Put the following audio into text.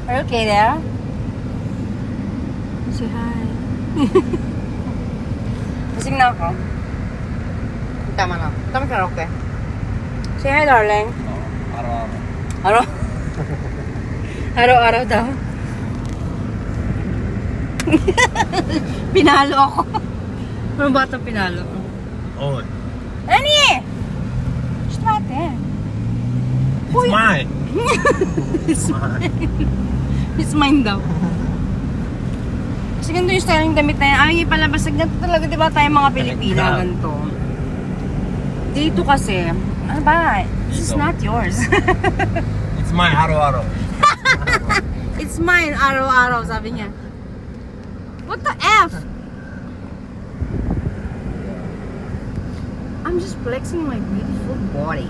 Are you okay there? Say hi. Lasing na ako. Tama na. Tama karaoke. Say hi, darling. Araw-araw. Araw? Araw-araw daw. Pinalo ako. Ano ba ito pinalo? Oh, Nani! Strate. it's mine. It's mine. It's mine daw. Kasi ganito yung style ng damit na yan. Ay, palabas. Ganito talaga, di ba tayo mga Pilipina? Ganito. Dito kasi, ano ba? This is Dito. not yours. It's mine, araw-araw. It's mine, araw-araw, sabi niya. What the F? I'm just flexing my beautiful body.